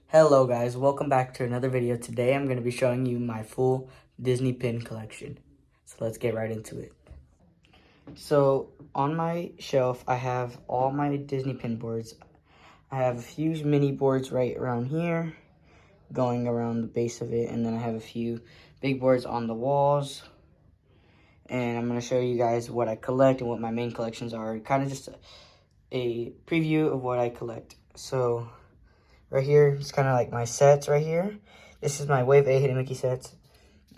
Hello guys, welcome back to another video. Today I'm going to be showing you my full Disney pin collection. So let's get right into it. So on my shelf I have all my Disney pin boards. I have a few mini boards right around here going around the base of it, and then I have a few big boards on the walls. And I'm going to show you guys what I collect and what my main collections are. Kind of just a preview of what I collect. So right here, it's kind of like my sets right here. This is my Wave A Hidden Mickey sets.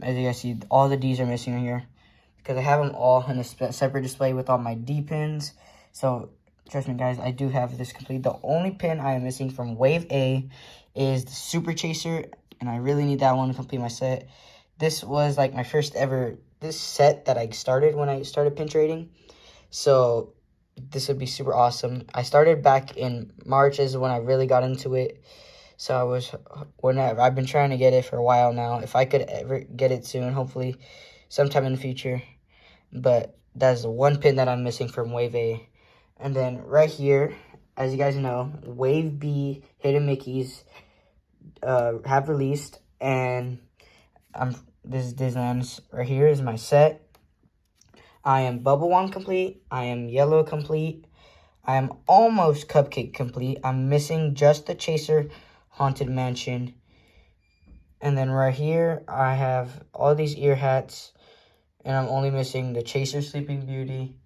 As you guys see, all the Ds are missing right here because I have them all in a separate display with all my D pins. So trust me guys, I do have this complete. The only pin I am missing from Wave A is the Super Chaser, and I really need that one to complete my set. This was like my first ever, this set that I started when I started pin trading. So this would be super awesome. I started back in March is when I really got into it. So I've been trying to get it for a while now. If I could ever get it soon, hopefully sometime in the future. But that's the one pin that I'm missing from Wave A. And then right here, as you guys know, Wave B Hidden Mickeys have released, and this is Disneyland's. Right here is my set. I am Bubble Wand complete. I am Yellow complete. I am almost Cupcake complete. I'm missing just the Chaser Haunted Mansion. And then right here, I have all these ear hats. And I'm only missing the Chaser Sleeping Beauty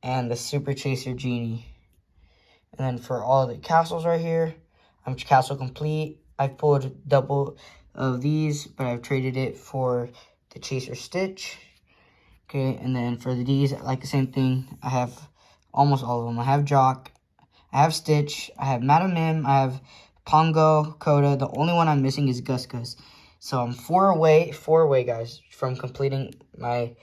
and the Super Chaser Genie. And then for all the castles right here, I'm castle complete. I've pulled double of these, but I've traded it for the Chaser Stitch. Okay, and then for the Ds, like the same thing, I have almost all of them. I have Jock, I have Stitch, I have Madam Mim, I have Pongo, Coda. The only one I'm missing is Gus Gus. So I'm four away, guys, from completing my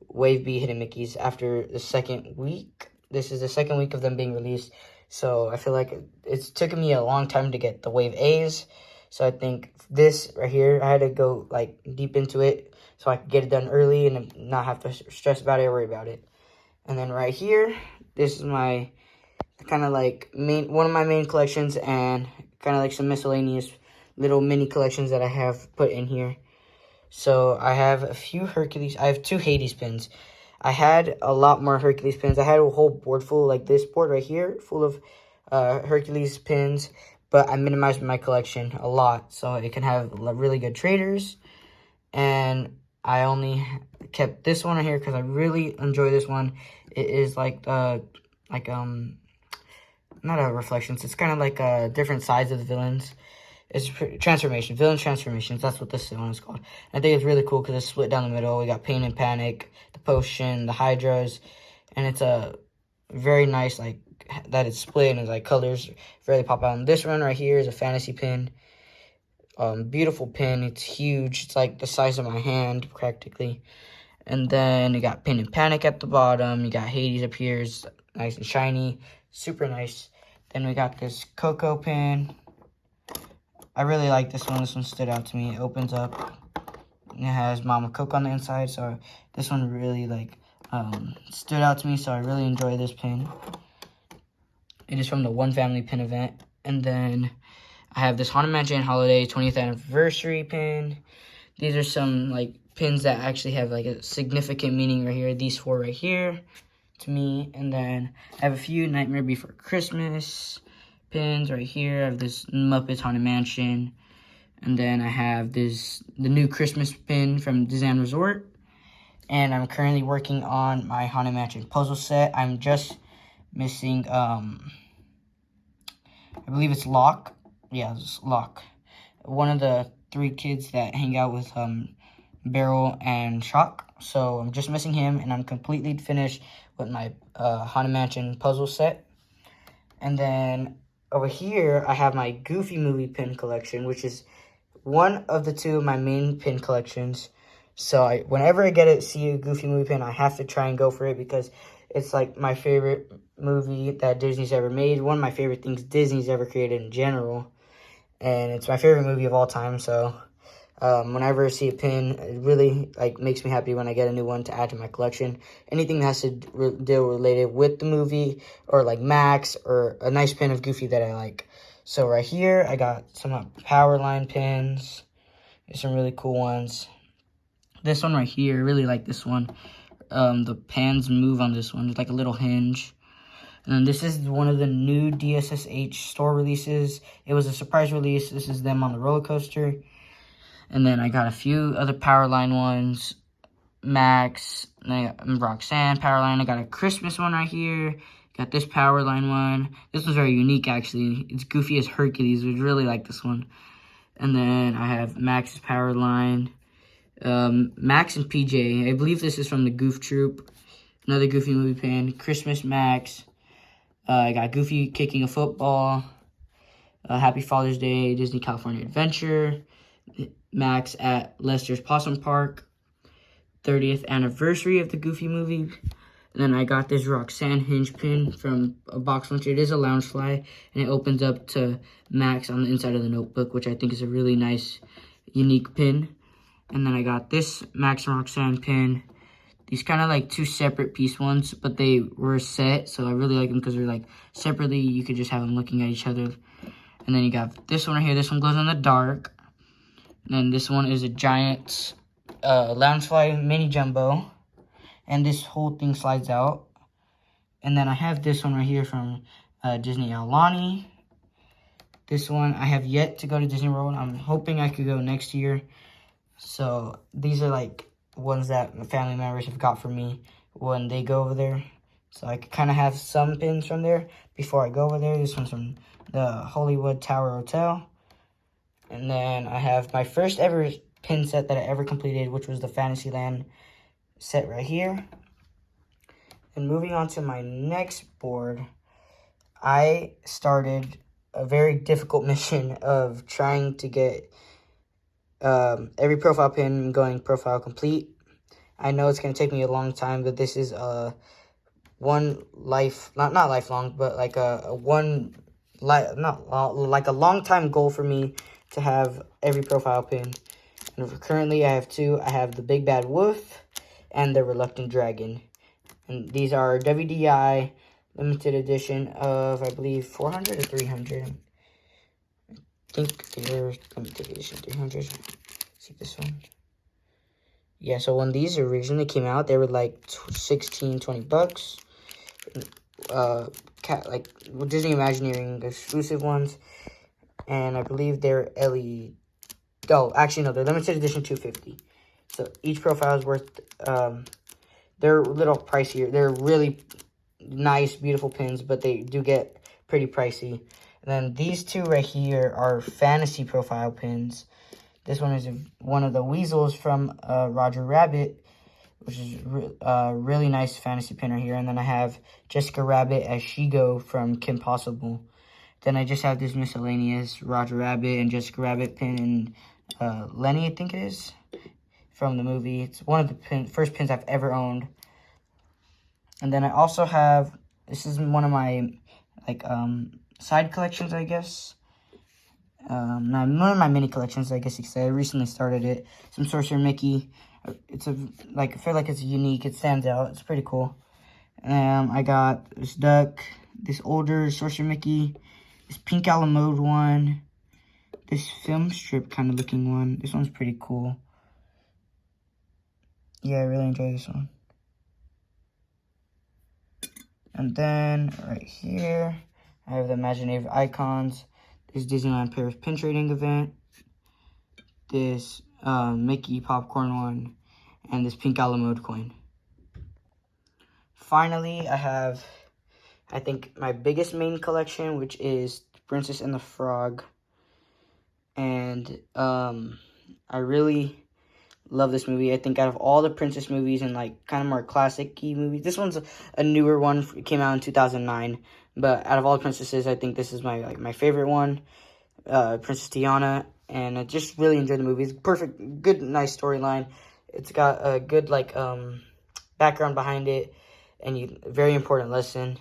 Wave B Hidden Mickeys after the second week. This is the second week of them being released. So I feel like it's taken me a long time to get the Wave A's. So I think this right here, I had to go like deep into it so I could get it done early and not have to stress about it or worry about it. And then right here, this is my kind of like one of my main collections, and kind of like some miscellaneous little mini collections that I have put in here. So I have a few Hercules. I have two Hades pins. I had a lot more Hercules pins. I had a whole board full, like this board right here, full of Hercules pins. But I minimized my collection a lot so it can have really good traders. And I only kept this one right here because I really enjoy this one. It is like not a reflections. It's kind of like different sides of the villains. It's transformation, villain transformations. That's what this one is called. And I think it's really cool because it's split down the middle. We got Pain and Panic, the Potion, the Hydras, and it's a very nice like that it's split and it's like colors really pop out. And this one right here is a fantasy pin. Beautiful pin. It's huge. It's like the size of my hand practically. And then you got Pain and Panic at the bottom. You got Hades up here. It's nice and shiny. Super nice. Then we got this Coco pin. I really like this one. This one stood out to me. It opens up. It has Mama Coco on the inside. So this one really like stood out to me. So I really enjoy this pin. It is from the One Family pin event. And then I have this Haunted Mansion Holiday 20th Anniversary pin. These are some like pins that actually have like a significant meaning right here. These four right here to me. And then I have a few Nightmare Before Christmas pins right here. I have this Muppets Haunted Mansion. And then I have the new Christmas pin from Disneyland Resort. And I'm currently working on my Haunted Mansion puzzle set. I'm just missing, I believe it's Locke. Yeah, it's Locke. One of the three kids that hang out with Beryl and Shock. So I'm just missing him, and I'm completely finished with my Haunted Mansion puzzle set. And then over here, I have my Goofy movie pin collection, which is one of the two of my main pin collections. So whenever I see a Goofy movie pin, I have to try and go for it because it's like my favorite movie that Disney's ever made. One of my favorite things Disney's ever created in general. And it's my favorite movie of all time. So whenever I see a pin, it really like makes me happy when I get a new one to add to my collection. Anything that has to deal related with the movie, or like Max, or a nice pin of Goofy that I like. So right here, I got some Powerline pins. There's some really cool ones. This one right here, I really like this one. The pans move on this one. It's like a little hinge. And then this is one of the new DSSH store releases. It was a surprise release. This is them on the roller coaster. And then I got a few other Powerline ones. Max, and I got Roxanne Powerline. I got a Christmas one right here. Got this Powerline one. This one's very unique, actually. It's goofy as Hercules. We really like this one. And then I have Max's Powerline. Max and PJ. I believe this is from the Goof Troop. Another Goofy movie pin. Christmas Max. I got Goofy kicking a football. Happy Father's Day. Disney California Adventure. Max at Lester's Possum Park. 30th anniversary of the Goofy movie. And then I got this Roxanne hinge pin from a box lunch. It is a Loungefly, and it opens up to Max on the inside of the notebook, which I think is a really nice, unique pin. And then I got this Max and Roxanne pin. These kind of like two separate piece ones, but they were a set, so I really like them because they're like separately. You could just have them looking at each other. And then you got this one right here. This one glows in the dark. And then this one is a giant Loungefly mini jumbo. And this whole thing slides out. And then I have this one right here from Disney Aulani. This one, I have yet to go to Disney World. I'm hoping I could go next year. So these are like ones that my family members have got for me when they go over there. So I could kind of have some pins from there before I go over there. This one's from the Hollywood Tower Hotel. And then I have my first ever pin set that I ever completed, which was the Fantasyland set right here. And moving on to my next board, I started a very difficult mission of trying to get every profile pin going profile complete. I know it's going to take me a long time, but this is not lifelong, but like a long time goal for me to have every profile pin. And currently I have two. I have the Big Bad Wolf and the Reluctant Dragon. And these are WDI limited edition of, I believe, 400 or 300. I think they're limited edition 300. See this one? Yeah, so when these originally came out, they were like 16, 20 bucks. Like Disney Imagineering exclusive ones. And I believe they're LED. Oh, actually, no, they're limited edition 250. So each profile is worth, they're a little pricier. They're really nice, beautiful pins, but they do get pretty pricey. And then these two right here are fantasy profile pins. This one is one of the weasels from Roger Rabbit, which is a really nice fantasy pin right here. And then I have Jessica Rabbit as She-Go from Kim Possible. Then I just have this miscellaneous Roger Rabbit and Jessica Rabbit pin and Lenny, I think it is, from the movie. It's one of the first pins I've ever owned. And then I also have, this is one of my like side collections, I guess. One of my mini collections, I guess you could say. I recently started it. Some Sorcerer Mickey. It's I feel like it's unique. It stands out. It's pretty cool. I got this duck, this older Sorcerer Mickey, this pink a la mode one, this film strip kind of looking one. This one's pretty cool. Yeah, I really enjoy this one. And then right here, I have the Imaginative Icons. This Disneyland Paris pin trading event. This Mickey popcorn one. And this pink a la mode coin. Finally, I have, I think, my biggest main collection, which is Princess and the Frog. And I really love this movie. I think out of all the princess movies and like kind of more classic-y movies, this one's a newer one. It came out in 2009. But out of all the princesses, I think this is my favorite one, Princess Tiana. And I just really enjoyed the movie. It's perfect, good, nice storyline. It's got a good background behind it, and very important lesson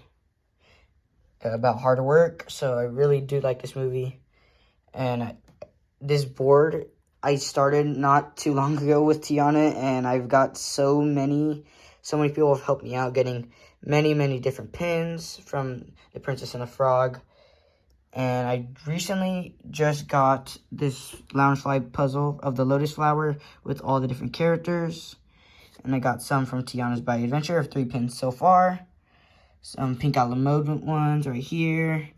about hard work. So I really do like this movie. And this board I started not too long ago with Tiana, and I've got so many people have helped me out getting many different pins from the Princess and the Frog. And I recently just got this Loungefly puzzle of the Lotus Flower with all the different characters. And I got some from Tiana's Bayou Adventure of 3 pins so far. Some Pink Mode ones right here.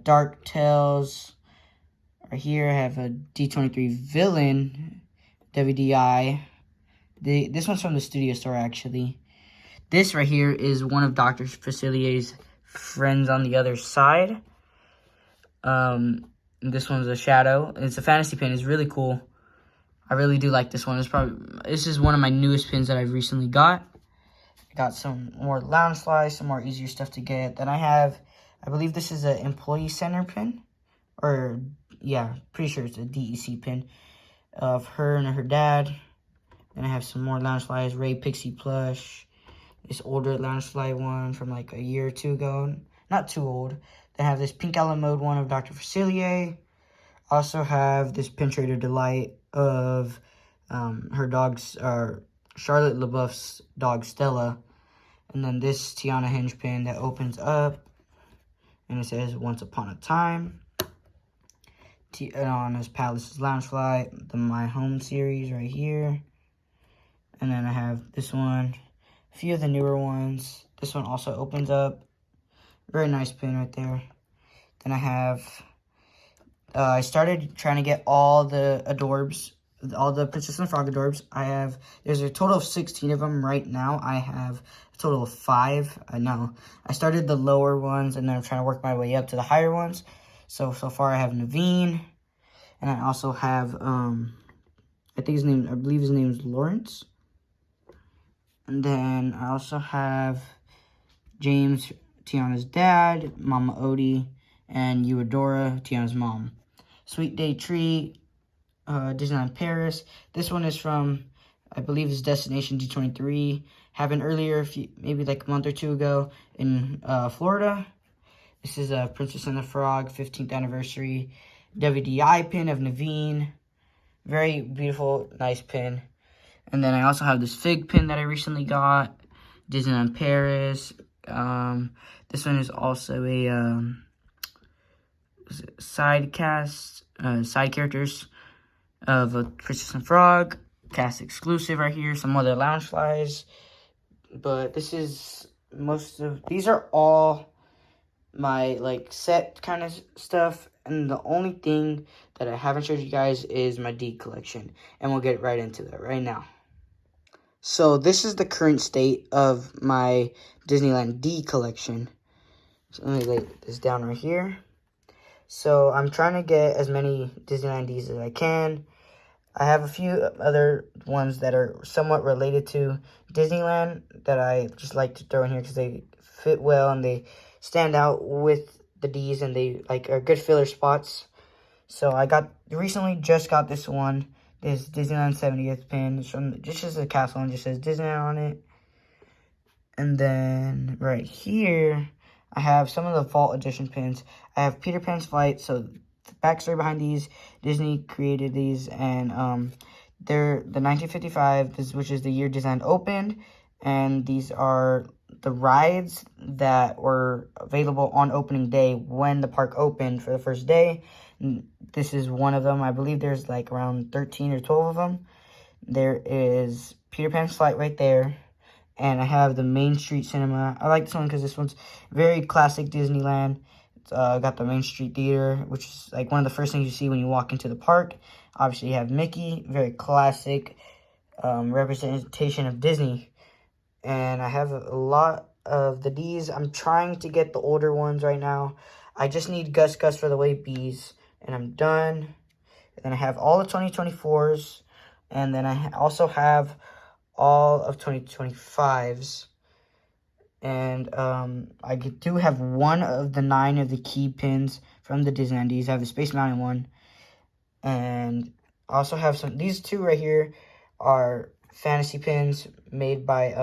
Dark Tales. Right here I have a D23 Villain WDI. This one's from the studio store, actually. This right here is one of Dr. Facilier's friends on the other side. This one's a Shadow. It's a fantasy pin. It's really cool. I really do like this one. This is one of my newest pins that I've recently got. I got some more Loungefly, some more easier stuff to get. Then I believe this is an Employee Center pin. Or, yeah, pretty sure it's a DEC pin of her and her dad. Then I have some more Loungeflies, Ray Pixie plush. This older Loungefly one from like a year or two ago. Not too old. Then I have this Pink Mode one of Dr. Facilier. Also have this Pin Trader Delight of her dog's, Charlotte LaBeouf's dog Stella. And then this Tiana hinge pin that opens up. And it says Once Upon a Time. Tiana's Palace's Loungefly, the My Home series right here. And then I have this one, a few of the newer ones. This one also opens up. Very nice pin right there. Then I have, I started trying to get all the Adorbs, all the Princess and the Frog Adorbs. There's a total of 16 of them right now. I have a total of 5. I started the lower ones, and then I'm trying to work my way up to the higher ones. So far I have Naveen, and I also have, I believe his name is Lawrence. And then I also have James, Tiana's dad, Mama Odie, and Eudora, Tiana's mom. Sweet Day Treat, Disneyland Paris. This one is from, I believe it's Destination D23. Happened earlier, maybe like a month or two ago in Florida. This is a Princess and the Frog 15th anniversary WDI pin of Naveen. Very beautiful, nice pin. And then I also have this Fig pin that I recently got. Disneyland Paris. This one is also a side characters of a Princess and Frog. Cast exclusive right here. Some other Loungeflies. But these are all my like set kind of stuff. And the only thing that I haven't showed you guys is my D collection. And we'll get right into that right now. So this is the current state of my Disneyland D collection. So let me lay this down right here. So I'm trying to get as many Disneyland Ds as I can. I have a few other ones that are somewhat related to Disneyland that I just like to throw in here because they fit well and they stand out with the Ds and they like are good filler spots. So I recently just got this one. This Disneyland 70th pin. Just as a castle and just says Disneyland on it. And then right here, I have some of the Vault Edition pins. I have Peter Pan's Flight. So the backstory behind these, Disney created these. And they're the 1955, which is the year Disneyland opened. And these are the rides that were available on opening day when the park opened for the first day. This is one of them. I believe there's like around 13 or 12 of them. There is Peter Pan's Flight right there. And I have the Main Street Cinema. I like this one because this one's very classic Disneyland. It's got the Main Street Theater, which is like one of the first things you see when you walk into the park. Obviously, you have Mickey, very classic representation of Disney. And I have a lot of the Ds. I'm trying to get the older ones right now. I just need Gus for the Wave Bees. And I'm done. And then I have all the 2024s. And then I also have all of 2025s. And I do have one of the 9 of the key pins from the Disneyland Ds. I have the Space Mountain one. And I also have these two right here are fantasy pins made by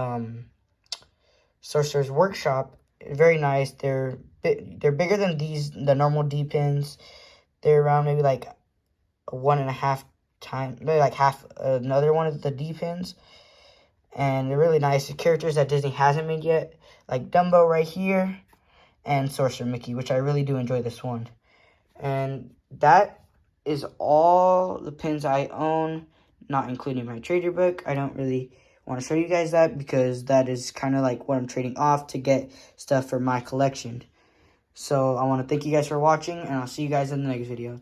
Sorcerer's Workshop. Very nice. They're bigger than the normal D pins. They're around maybe like 1.5 times, maybe like half another one of the D pins. And they're really nice. The characters that Disney hasn't made yet, like Dumbo right here. and Sorcerer Mickey, which I really do enjoy this one. And that is all the pins I own, not including my trader book. I don't really want to show you guys that because that is kind of like what I'm trading off to get stuff for my collection. So I want to thank you guys for watching, and I'll see you guys in the next video.